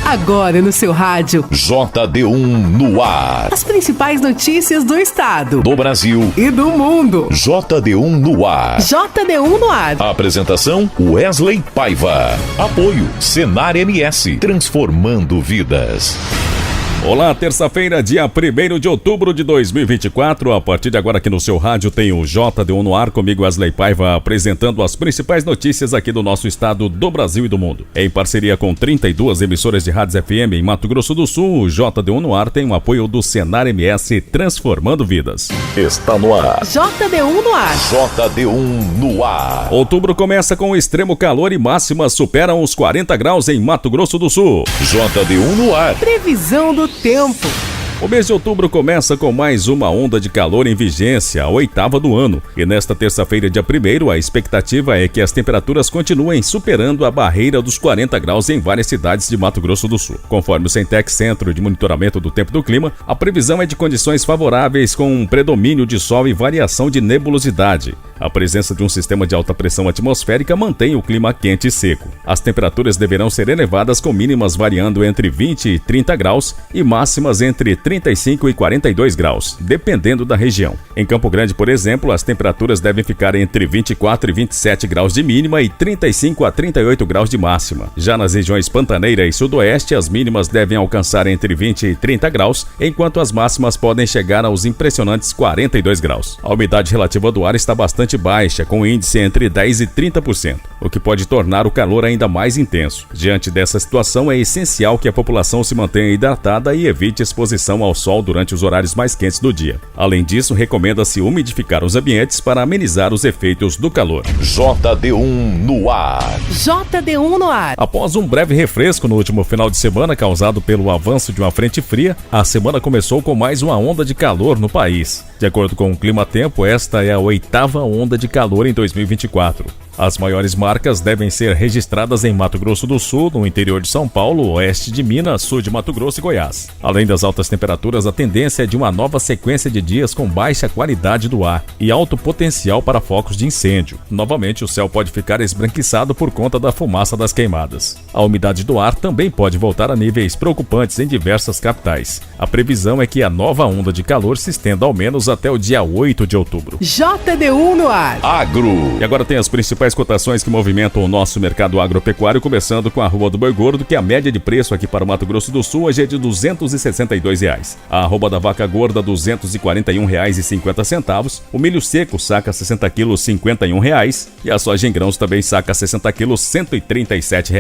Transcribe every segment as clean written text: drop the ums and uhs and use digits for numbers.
Agora no seu rádio. JD1 no ar. As principais notícias do estado, do Brasil e do mundo. JD1 no ar. JD1 no ar. Apresentação Wesley Paiva. Apoio Senar MS. Transformando vidas. Olá, terça-feira, dia 1º de outubro de 2024. A partir de agora aqui no seu rádio tem o JD1 no ar, comigo Wesley Paiva, apresentando as principais notícias aqui do nosso estado, do Brasil e do mundo. Em parceria com 32 emissoras de rádios FM em Mato Grosso do Sul, o JD1 no ar tem o apoio do Senar MS, transformando vidas. Está no ar. JD1 no ar. JD1 no ar. Outubro começa com extremo calor e máximas superam os 40 graus em Mato Grosso do Sul. JD1 no ar. Previsão do tempo. O mês de outubro começa com mais uma onda de calor em vigência, a 8ª do ano. E nesta terça-feira, dia 1º, a expectativa é que as temperaturas continuem superando a barreira dos 40 graus em várias cidades de Mato Grosso do Sul. Conforme o Centec, Centro de Monitoramento do Tempo e do Clima, a previsão é de condições favoráveis com um predomínio de sol e variação de nebulosidade. A presença de um sistema de alta pressão atmosférica mantém o clima quente e seco. As temperaturas deverão ser elevadas com mínimas variando entre 20 e 30 graus e máximas entre 35 e 42 graus, dependendo da região. Em Campo Grande, por exemplo, as temperaturas devem ficar entre 24 e 27 graus de mínima e 35 a 38 graus de máxima. Já nas regiões Pantaneira e Sudoeste, as mínimas devem alcançar entre 20 e 30 graus, enquanto as máximas podem chegar aos impressionantes 42 graus. A umidade relativa do ar está bastante baixa, com índice entre 10 e 30%, o que pode tornar o calor ainda mais intenso. Diante dessa situação, é essencial que a população se mantenha hidratada e evite exposição ao sol durante os horários mais quentes do dia. Além disso, recomenda-se umidificar os ambientes para amenizar os efeitos do calor. JD1 no ar. JD1 no ar. Após um breve refresco no último final de semana causado pelo avanço de uma frente fria, a semana começou com mais uma onda de calor no país. De acordo com o Climatempo, esta é a 8ª onda de calor em 2024. As maiores marcas devem ser registradas em Mato Grosso do Sul, no interior de São Paulo, oeste de Minas, sul de Mato Grosso e Goiás. Além das altas temperaturas, a tendência é de uma nova sequência de dias com baixa qualidade do ar e alto potencial para focos de incêndio. Novamente, o céu pode ficar esbranquiçado por conta da fumaça das queimadas. A umidade do ar também pode voltar a níveis preocupantes em diversas capitais. A previsão é que a nova onda de calor se estenda ao menos até o dia 8 de outubro. JD1 no ar. Agro. E agora tem as principais cotações que movimentam o nosso mercado agropecuário, começando com a arroba do boi gordo, que a média de preço aqui para o Mato Grosso do Sul hoje é de R$ 262. A arroba da vaca gorda, R$ 241,50. O milho seco, saca 60 quilos, R$ 51. E a soja em grãos também saca 60 quilos, R$ 137.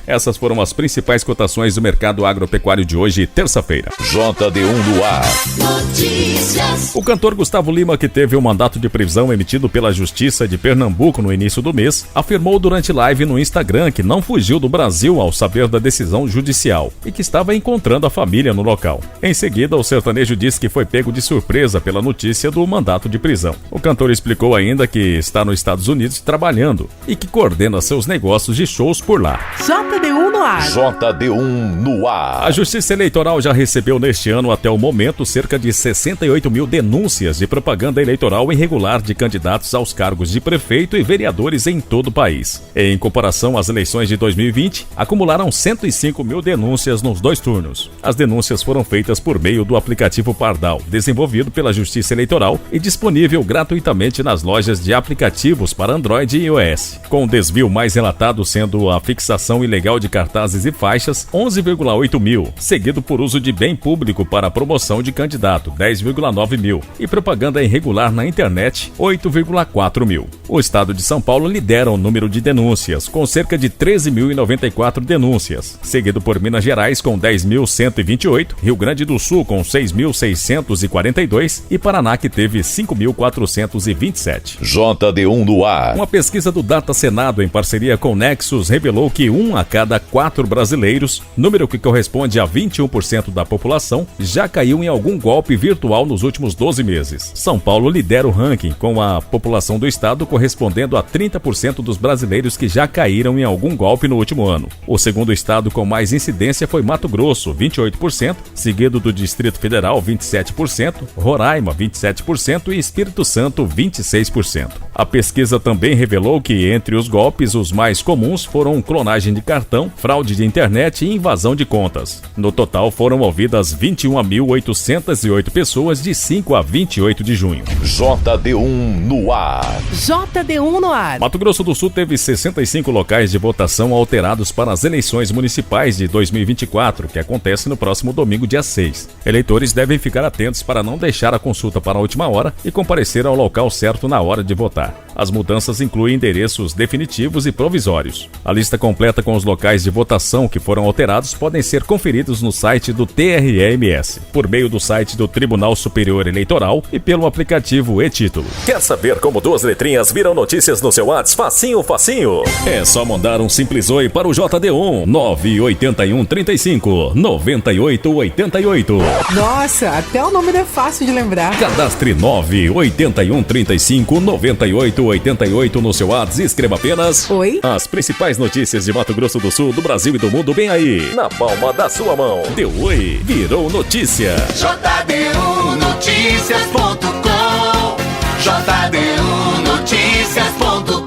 Essas foram as principais cotações do mercado agropecuário de hoje, terça-feira. JD1 no ar. Notícias. O cantor Gustavo Lima, que teve um mandato de prisão emitido pela Justiça de Pernambuco no início do mês, afirmou durante live no Instagram que não fugiu do Brasil ao saber da decisão judicial e que estava encontrando a família no local. Em seguida, o sertanejo disse que foi pego de surpresa pela notícia do mandato de prisão. O cantor explicou ainda que está nos Estados Unidos trabalhando e que coordena seus negócios de shows por lá. JD1 no ar. JD1 no ar. A Justiça Eleitoral já recebeu neste ano, até o momento, cerca de 68 mil denúncias de propaganda eleitoral irregular de candidatos aos cargos de prefeito e vereadores em todo o país. Em comparação às eleições de 2020, acumularam 105 mil denúncias nos 2 turnos. As denúncias foram feitas por meio do aplicativo Pardal, desenvolvido pela Justiça Eleitoral e disponível gratuitamente nas lojas de aplicativos para Android e iOS. Com o desvio mais relatado sendo a fixação ilegal de cartazes e faixas, 11,8 mil, seguido por uso de bem público para a promoção de candidato, 10,9 mil, e propaganda irregular na internet, 8,4 mil. O estado de São Paulo lidera o número de denúncias, com cerca de 13.094 denúncias, seguido por Minas Gerais com 10.128, Rio Grande do Sul com 6.642 e Paraná, que teve 5.427. JD1 no ar. Uma pesquisa do Data Senado em parceria com Nexus revelou que 1 a cada 4 brasileiros, número que corresponde a 21% da população, já caiu em algum golpe virtual nos últimos 12 meses. São Paulo lidera o ranking, com a população do estado correspondendo a 30% dos brasileiros que já caíram em algum golpe no último ano. O segundo estado com mais incidência foi Mato Grosso, 28%, seguido do Distrito Federal, 27%, Roraima, 27% e Espírito Santo, 26%. A pesquisa também revelou que, entre os golpes, os mais comuns foram clonagem de cartão, fraude de internet e invasão de contas. No total, foram ouvidas 21.808 pessoas de 5 a 28 de junho. JD1 no ar. JD1 no ar. Mato Grosso do Sul teve 65 locais de votação alterados para as eleições municipais de 2024, que acontece no próximo domingo, dia 6. Eleitores devem ficar atentos para não deixar a consulta para a última hora e comparecer ao local certo na hora de votar. As mudanças incluem endereços definitivos e provisórios. A lista completa com os locais de votação que foram alterados podem ser conferidos no site do TREMS, por meio do site do Tribunal Superior Eleitoral e pelo aplicativo e-Título. Quer saber como duas letrinhas viram notícias no seu WhatsApp? Facinho, facinho. É só mandar um simples oi para o JD1 981 35 98 88. Nossa, até o nome não é fácil de lembrar. Cadastre 981 35 98 88 no seu WhatsApp e escreva apenas Oi. As principais notícias de Mato Grosso do Sul, do Brasil e do mundo bem aí. Na palma da sua mão. Deu oi, virou notícia. JD1Noticias.com JD1Noticias.com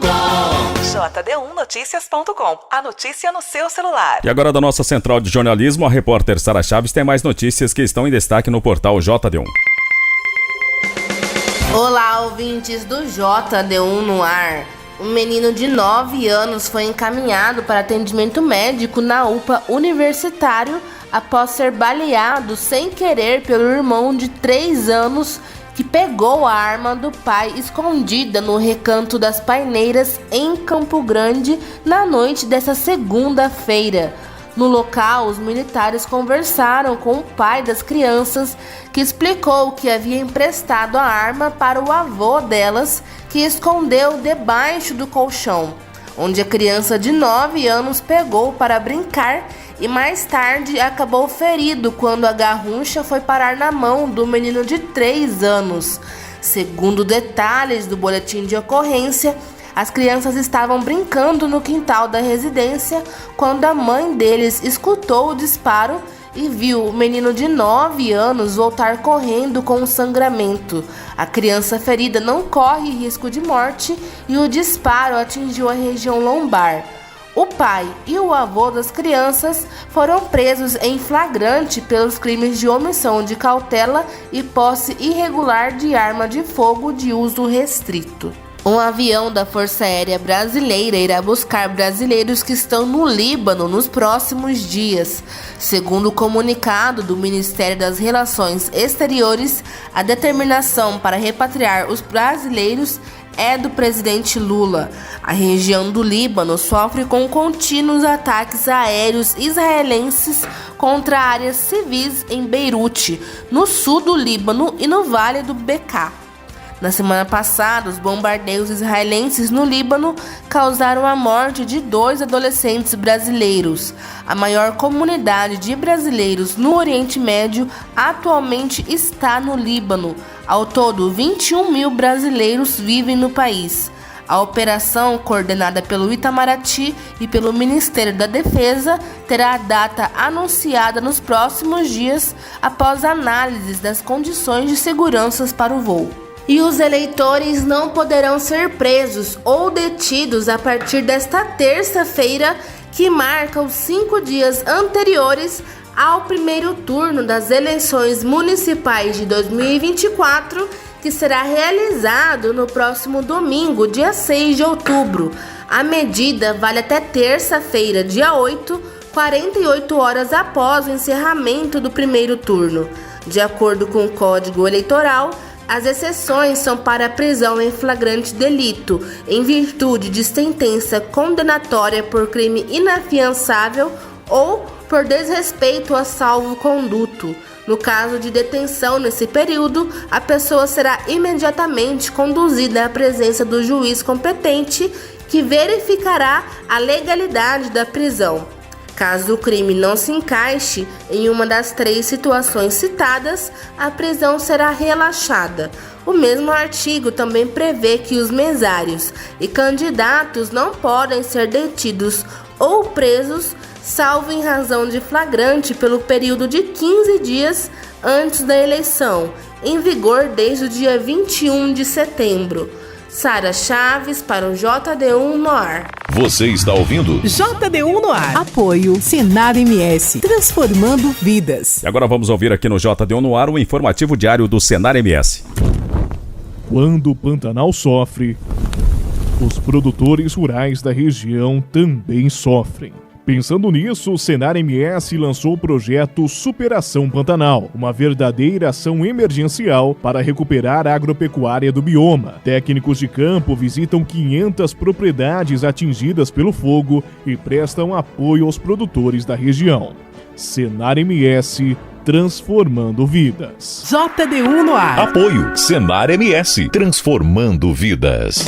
JD1Noticias.com. A notícia no seu celular. E agora da nossa central de jornalismo, a repórter Sara Chaves tem mais notícias que estão em destaque no portal JD1. Olá, ouvintes do JD1 no ar. Um menino de 9 anos foi encaminhado para atendimento médico na UPA Universitário após ser baleado sem querer pelo irmão de 3 anos que pegou a arma do pai escondida no Recanto das Paineiras, em Campo Grande, na noite dessa segunda-feira. No local, os militares conversaram com o pai das crianças, que explicou que havia emprestado a arma para o avô delas, que escondeu debaixo do colchão, onde a criança de 9 anos pegou para brincar e mais tarde acabou ferido quando a garrucha foi parar na mão do menino de 3 anos. Segundo detalhes do boletim de ocorrência, as crianças estavam brincando no quintal da residência quando a mãe deles escutou o disparo e viu o menino de 9 anos voltar correndo com um sangramento. A criança ferida não corre risco de morte e o disparo atingiu a região lombar. O pai e o avô das crianças foram presos em flagrante pelos crimes de omissão de cautela e posse irregular de arma de fogo de uso restrito. Um avião da Força Aérea Brasileira irá buscar brasileiros que estão no Líbano nos próximos dias. Segundo o comunicado do Ministério das Relações Exteriores, a determinação para repatriar os brasileiros é do presidente Lula. A região do Líbano sofre com contínuos ataques aéreos israelenses contra áreas civis em Beirute, no sul do Líbano e no Vale do Bekaa. Na semana passada, os bombardeios israelenses no Líbano causaram a morte de 2 adolescentes brasileiros. A maior comunidade de brasileiros no Oriente Médio atualmente está no Líbano. Ao todo, 21 mil brasileiros vivem no país. A operação, coordenada pelo Itamaraty e pelo Ministério da Defesa, terá a data anunciada nos próximos dias após análises das condições de segurança para o voo. E os eleitores não poderão ser presos ou detidos a partir desta terça-feira, que marca os 5 dias anteriores ao primeiro turno das eleições municipais de 2024, que será realizado no próximo domingo, dia 6 de outubro. A medida vale até terça-feira, dia 8, 48 horas após o encerramento do primeiro turno. De acordo com o Código Eleitoral, as exceções são para a prisão em flagrante delito, em virtude de sentença condenatória por crime inafiançável ou por desrespeito a salvo-conduto. No caso de detenção nesse período, a pessoa será imediatamente conduzida à presença do juiz competente, que verificará a legalidade da prisão. Caso o crime não se encaixe em uma das 3 situações citadas, a prisão será relaxada. O mesmo artigo também prevê que os mesários e candidatos não podem ser detidos ou presos, salvo em razão de flagrante, pelo período de 15 dias antes da eleição, em vigor desde o dia 21 de setembro. Sara Chaves para o JD1 no ar. Você está ouvindo? JD1 no ar. Apoio Senar MS, transformando vidas. E agora vamos ouvir aqui no JD1 no ar o informativo diário do Senar MS. Quando o Pantanal sofre, os produtores rurais da região também sofrem. Pensando nisso, o Senar MS lançou o projeto Superação Pantanal, uma verdadeira ação emergencial para recuperar a agropecuária do bioma. Técnicos de campo visitam 500 propriedades atingidas pelo fogo e prestam apoio aos produtores da região. Senar MS, transformando vidas. JD1 no ar. Apoio Senar MS, transformando vidas.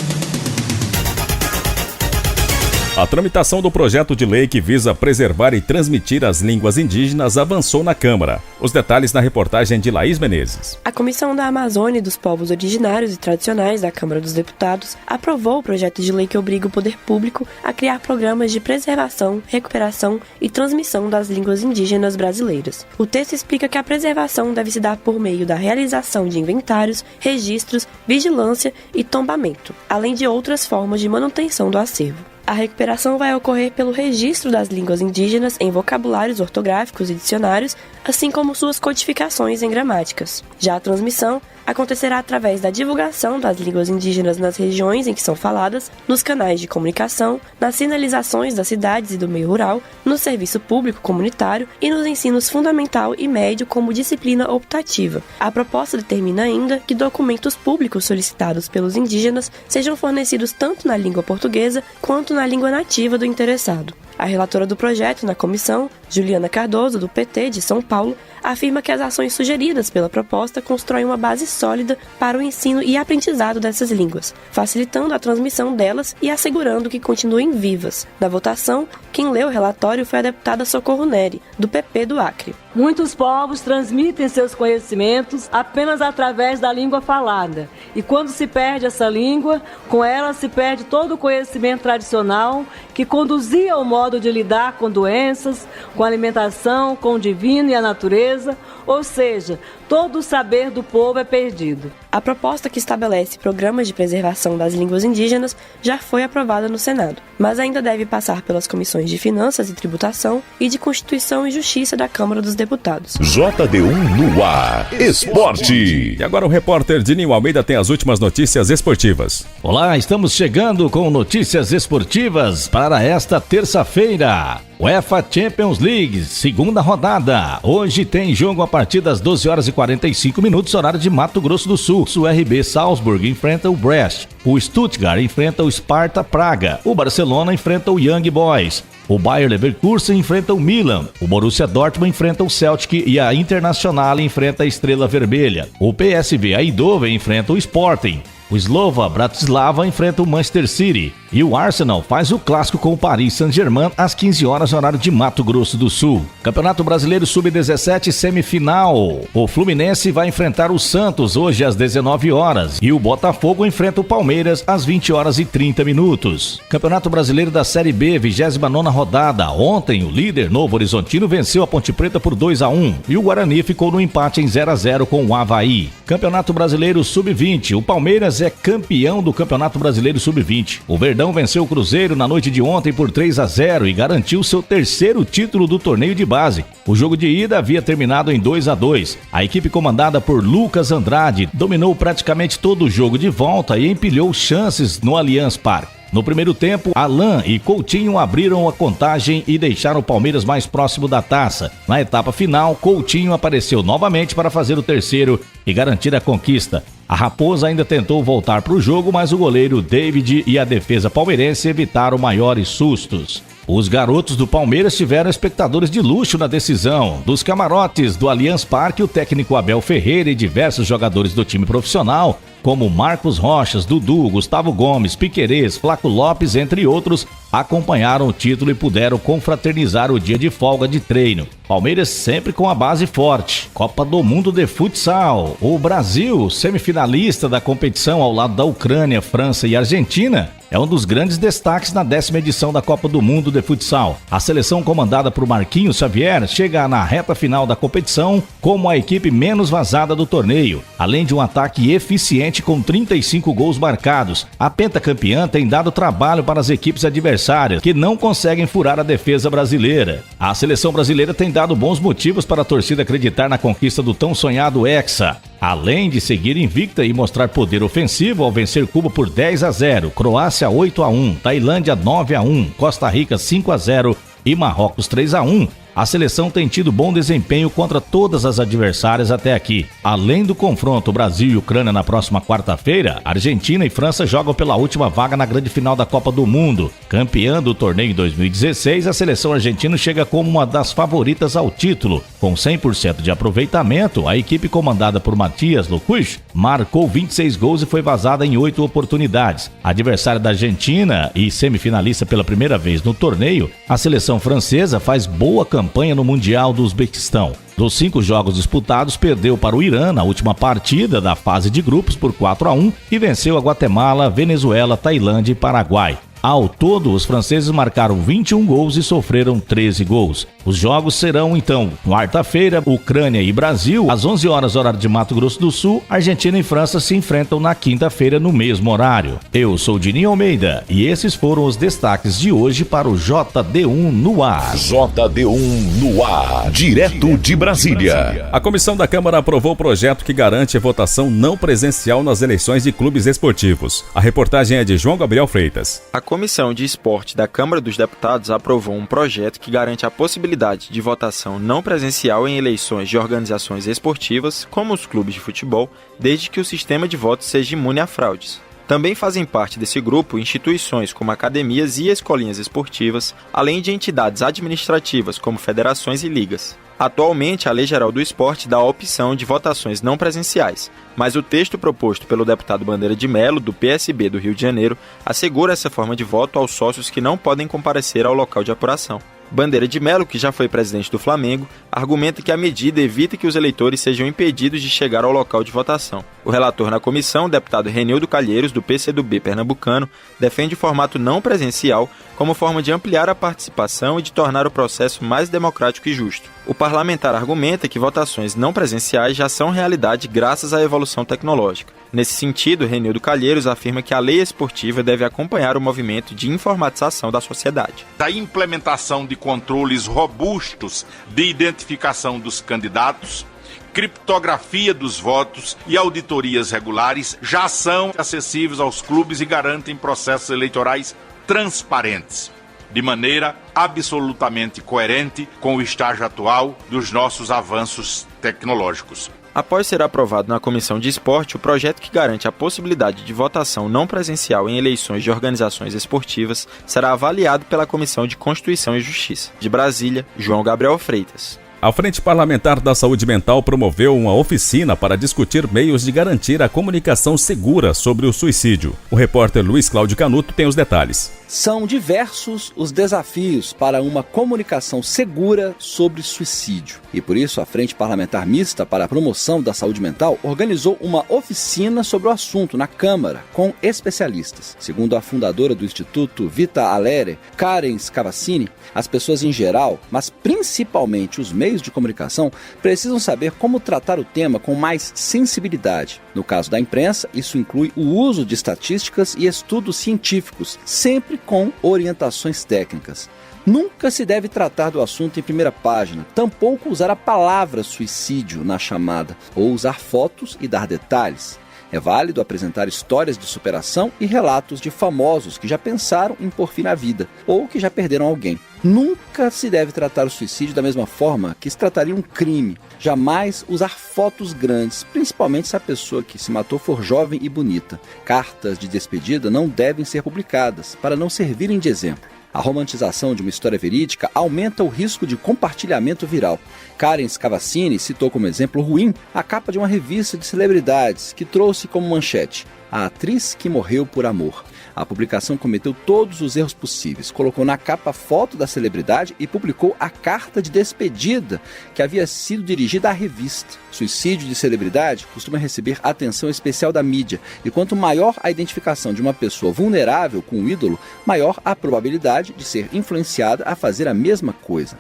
A tramitação do projeto de lei que visa preservar e transmitir as línguas indígenas avançou na Câmara. Os detalhes na reportagem de Laís Menezes. A Comissão da Amazônia e dos Povos Originários e Tradicionais da Câmara dos Deputados aprovou o projeto de lei que obriga o poder público a criar programas de preservação, recuperação e transmissão das línguas indígenas brasileiras. O texto explica que a preservação deve se dar por meio da realização de inventários, registros, vigilância e tombamento, além de outras formas de manutenção do acervo. A recuperação vai ocorrer pelo registro das línguas indígenas em vocabulários ortográficos e dicionários, assim como suas codificações em gramáticas. Já a transmissão acontecerá através da divulgação das línguas indígenas nas regiões em que são faladas, nos canais de comunicação, nas sinalizações das cidades e do meio rural, no serviço público comunitário e nos ensinos fundamental e médio como disciplina optativa. A proposta determina ainda que documentos públicos solicitados pelos indígenas sejam fornecidos tanto na língua portuguesa quanto na língua nativa do interessado. A relatora do projeto na comissão, Juliana Cardoso, do PT de São Paulo, afirma que as ações sugeridas pela proposta constroem uma base sólida para o ensino e aprendizado dessas línguas, facilitando a transmissão delas e assegurando que continuem vivas. Na votação, quem leu o relatório foi a deputada Socorro Neri, do PP do Acre. Muitos povos transmitem seus conhecimentos apenas através da língua falada. E quando se perde essa língua, com ela se perde todo o conhecimento tradicional que conduzia ao modo de lidar com doenças, com a alimentação, com o divino e a natureza, ou seja, todo o saber do povo é perdido. A proposta que estabelece programas de preservação das línguas indígenas já foi aprovada no Senado, mas ainda deve passar pelas comissões de Finanças e Tributação e de Constituição e Justiça da Câmara dos Deputados. JD1 no ar. Esporte. E agora o repórter Dininho Almeida tem as últimas notícias esportivas. Olá, estamos chegando com notícias esportivas para esta terça-feira. UEFA Champions League, segunda rodada. Hoje tem jogo a partir das 12h45, horário de Mato Grosso do Sul. O RB Salzburg enfrenta o Brest. O Stuttgart enfrenta o Sparta Praga. O Barcelona enfrenta o Young Boys. O Bayer Leverkusen enfrenta o Milan. O Borussia Dortmund enfrenta o Celtic e a Internacional enfrenta a Estrela Vermelha. O PSV Eindhoven enfrenta o Sporting. O Slova Bratislava enfrenta o Manchester City. E o Arsenal faz o clássico com o Paris Saint-Germain às 15 horas, horário de Mato Grosso do Sul. Campeonato Brasileiro Sub-17 semifinal. O Fluminense vai enfrentar o Santos hoje às 19 horas. E o Botafogo enfrenta o Palmeiras às 20 horas e 30 minutos. Campeonato Brasileiro da Série B, 29ª rodada. Ontem, o líder Novo Horizontino venceu a Ponte Preta por 2-1. E o Guarani ficou no empate em 0-0 com o Avaí. Campeonato Brasileiro Sub-20. O Palmeiras é campeão do Campeonato Brasileiro Sub-20. O Verdão venceu o Cruzeiro na noite de ontem por 3-0 e garantiu seu terceiro título do torneio de base. O jogo de ida havia terminado em 2-2. A equipe comandada por Lucas Andrade dominou praticamente todo o jogo de volta e empilhou chances no Allianz Parque. No primeiro tempo, Alain e Coutinho abriram a contagem e deixaram o Palmeiras mais próximo da taça. Na etapa final, Coutinho apareceu novamente para fazer o terceiro e garantir a conquista. A Raposa ainda tentou voltar para o jogo, mas o goleiro David e a defesa palmeirense evitaram maiores sustos. Os garotos do Palmeiras tiveram espectadores de luxo na decisão. Dos camarotes do Allianz Parque, o técnico Abel Ferreira e diversos jogadores do time profissional, como Marcos Rochas, Dudu, Gustavo Gomes, Piquerez, Flaco Lopes, entre outros, acompanharam o título e puderam confraternizar o dia de folga de treino. Palmeiras sempre com a base forte. Copa do Mundo de Futsal. O Brasil, semifinalista da competição ao lado da Ucrânia, França e Argentina, é um dos grandes destaques na 10ª edição da Copa do Mundo de Futsal. A seleção comandada por Marquinhos Xavier chega na reta final da competição como a equipe menos vazada do torneio, além de um ataque eficiente frente com 35 gols marcados. A pentacampeã tem dado trabalho para as equipes adversárias, que não conseguem furar a defesa brasileira. A seleção brasileira tem dado bons motivos para a torcida acreditar na conquista do tão sonhado Hexa. Além de seguir invicta e mostrar poder ofensivo ao vencer Cuba por 10-0, Croácia 8-1, Tailândia 9-1, Costa Rica 5-0 e Marrocos 3-1. A seleção tem tido bom desempenho contra todas as adversárias até aqui. Além do confronto Brasil e Ucrânia na próxima quarta-feira, Argentina e França jogam pela última vaga na grande final da Copa do Mundo. Campeã do torneio em 2016, a seleção argentina chega como uma das favoritas ao título. Com 100% de aproveitamento, a equipe comandada por Matias Lucuix marcou 26 gols e foi vazada em 8 oportunidades. Adversária da Argentina e semifinalista pela primeira vez no torneio, a seleção francesa faz boa campanha no Mundial do Uzbequistão. Dos 5 jogos disputados, perdeu para o Irã na última partida da fase de grupos por 4-1 e venceu a Guatemala, Venezuela, Tailândia e Paraguai. Ao todo, os franceses marcaram 21 gols e sofreram 13 gols. Os jogos serão, então, quarta-feira, Ucrânia e Brasil, às 11 horas, horário de Mato Grosso do Sul. Argentina e França se enfrentam na quinta-feira, no mesmo horário. Eu sou Dininho Almeida e esses foram os destaques de hoje para o JD1 no ar. JD1 no ar, direto de Brasília. A comissão da Câmara aprovou o projeto que garante a votação não presencial nas eleições de clubes esportivos. A reportagem é de João Gabriel Freitas. A Comissão de Esporte da Câmara dos Deputados aprovou um projeto que garante a possibilidade de votação não presencial em eleições de organizações esportivas, como os clubes de futebol, desde que o sistema de voto seja imune a fraudes. Também fazem parte desse grupo instituições como academias e escolinhas esportivas, além de entidades administrativas como federações e ligas. Atualmente, a Lei Geral do Esporte dá a opção de votações não presenciais, mas o texto proposto pelo deputado Bandeira de Mello, do PSB do Rio de Janeiro, assegura essa forma de voto aos sócios que não podem comparecer ao local de apuração. Bandeira de Mello, que já foi presidente do Flamengo, argumenta que a medida evita que os eleitores sejam impedidos de chegar ao local de votação. O relator na comissão, o deputado Renildo Calheiros, do PCdoB pernambucano, defende o formato não presencial como forma de ampliar a participação e de tornar o processo mais democrático e justo. O parlamentar argumenta que votações não presenciais já são realidade graças à evolução tecnológica. Nesse sentido, Renildo Calheiros afirma que a lei esportiva deve acompanhar o movimento de informatização da sociedade. Da implementação de controles robustos de identificação dos candidatos, criptografia dos votos e auditorias regulares já são acessíveis aos clubes e garantem processos eleitorais transparentes, de maneira absolutamente coerente com o estágio atual dos nossos avanços tecnológicos. Após ser aprovado na Comissão de Esporte, o projeto que garante a possibilidade de votação não presencial em eleições de organizações esportivas será avaliado pela Comissão de Constituição e Justiça. De Brasília, João Gabriel Freitas. A Frente Parlamentar da Saúde Mental promoveu uma oficina para discutir meios de garantir a comunicação segura sobre o suicídio. O repórter Luiz Cláudio Canuto tem os detalhes. São diversos os desafios para uma comunicação segura sobre suicídio. E por isso a Frente Parlamentar Mista para a Promoção da Saúde Mental organizou uma oficina sobre o assunto na Câmara, com especialistas. Segundo a fundadora do Instituto Vita Alere, Karen Scavassini, as pessoas em geral, mas principalmente os meios de comunicação, precisam saber como tratar o tema com mais sensibilidade. No caso da imprensa, isso inclui o uso de estatísticas e estudos científicos, sempre com orientações técnicas. Nunca se deve tratar do assunto em primeira página, tampouco usar a palavra suicídio na chamada, ou usar fotos e dar detalhes. É válido apresentar histórias de superação e relatos de famosos que já pensaram em pôr fim à vida, ou que já perderam alguém. Nunca se deve tratar o suicídio da mesma forma que se trataria um crime. Jamais usar fotos grandes, principalmente se a pessoa que se matou for jovem e bonita. Cartas de despedida não devem ser publicadas, para não servirem de exemplo. A romantização de uma história verídica aumenta o risco de compartilhamento viral. Karen Scavassini citou como exemplo ruim a capa de uma revista de celebridades que trouxe como manchete "A atriz que morreu por amor". A publicação cometeu todos os erros possíveis. Colocou na capa a foto da celebridade e publicou a carta de despedida que havia sido dirigida à revista. Suicídio de celebridade costuma receber atenção especial da mídia, e quanto maior a identificação de uma pessoa vulnerável com um ídolo, maior a probabilidade de ser influenciada a fazer a mesma coisa.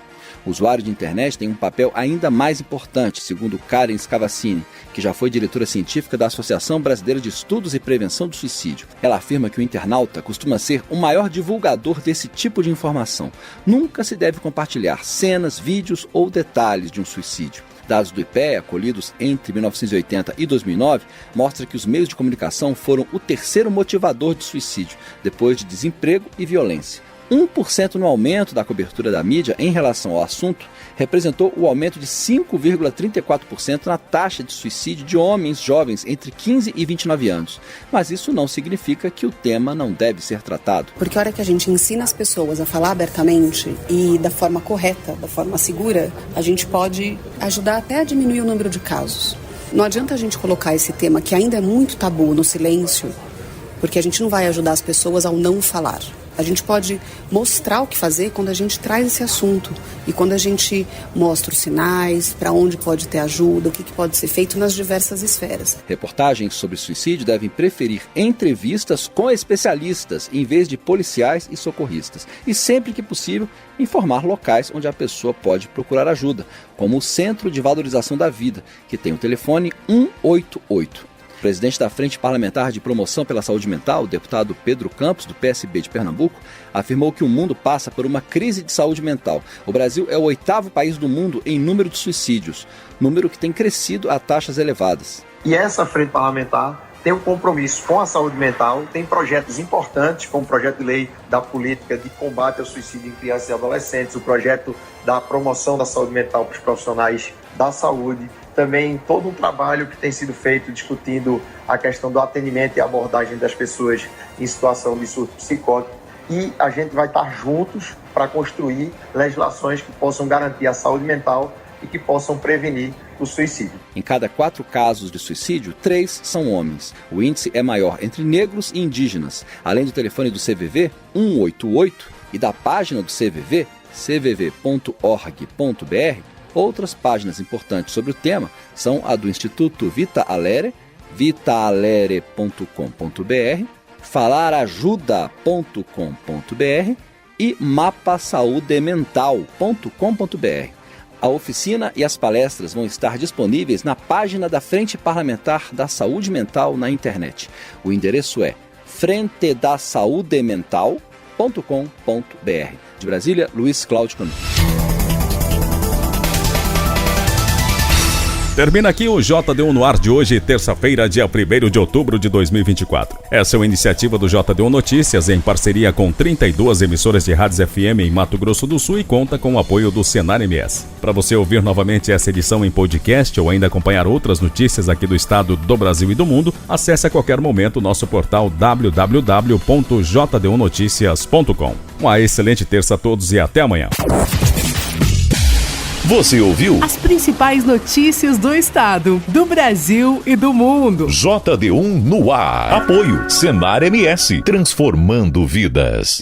O usuário de internet tem um papel ainda mais importante, segundo Karen Scavassini, que já foi diretora científica da Associação Brasileira de Estudos e Prevenção do Suicídio. Ela afirma que o internauta costuma ser o maior divulgador desse tipo de informação. Nunca se deve compartilhar cenas, vídeos ou detalhes de um suicídio. Dados do IPEA, colhidos entre 1980 e 2009, mostram que os meios de comunicação foram o terceiro motivador de suicídio, depois de desemprego e violência. 1% no aumento da cobertura da mídia em relação ao assunto representou o aumento de 5,34% na taxa de suicídio de homens jovens entre 15 e 29 anos. Mas isso não significa que o tema não deve ser tratado. Porque a hora que a gente ensina as pessoas a falar abertamente e da forma correta, da forma segura, a gente pode ajudar até a diminuir o número de casos. Não adianta a gente colocar esse tema, que ainda é muito tabu, no silêncio, porque a gente não vai ajudar as pessoas ao não falar. A gente pode mostrar o que fazer quando a gente traz esse assunto e quando a gente mostra os sinais, para onde pode ter ajuda, o que pode ser feito nas diversas esferas. Reportagens sobre suicídio devem preferir entrevistas com especialistas em vez de policiais e socorristas. E sempre que possível, informar locais onde a pessoa pode procurar ajuda, como o Centro de Valorização da Vida, que tem o telefone 188. O presidente da Frente Parlamentar de Promoção pela Saúde Mental, o deputado Pedro Campos, do PSB de Pernambuco, afirmou que o mundo passa por uma crise de saúde mental. O Brasil é o 8º país do mundo em número de suicídios, número que tem crescido a taxas elevadas. E essa Frente Parlamentar tem um compromisso com a saúde mental, tem projetos importantes, como o projeto de lei da política de combate ao suicídio em crianças e adolescentes, o projeto da promoção da saúde mental para os profissionais da saúde, também todo um trabalho que tem sido feito discutindo a questão do atendimento e abordagem das pessoas em situação de surto psicótico. E a gente vai estar juntos para construir legislações que possam garantir a saúde mental e que possam prevenir o suicídio. Em cada 4 casos de suicídio, 3 são homens. O índice é maior entre negros e indígenas. Além do telefone do CVV, 188, e da página do CVV, cvv.org.br, outras páginas importantes sobre o tema são a do Instituto Vita Alere, vitaalere.com.br, falarajuda.com.br e mapasaudemental.com.br. A oficina e as palestras vão estar disponíveis na página da Frente Parlamentar da Saúde Mental na internet. O endereço é frentedasaudemental.com.br. De Brasília, Luiz Cláudio Canu. Termina aqui o JD1 no ar de hoje, terça-feira, dia 1º de outubro de 2024. Essa é uma iniciativa do JD1 Notícias em parceria com 32 emissoras de rádios FM em Mato Grosso do Sul e conta com o apoio do Senar MS. Para você ouvir novamente essa edição em podcast ou ainda acompanhar outras notícias aqui do estado, do Brasil e do mundo, acesse a qualquer momento o nosso portal www.jd1noticias.com. Uma excelente terça a todos e até amanhã. Você ouviu as principais notícias do estado, do Brasil e do mundo. JD1 no ar. Apoio Senar MS, transformando vidas.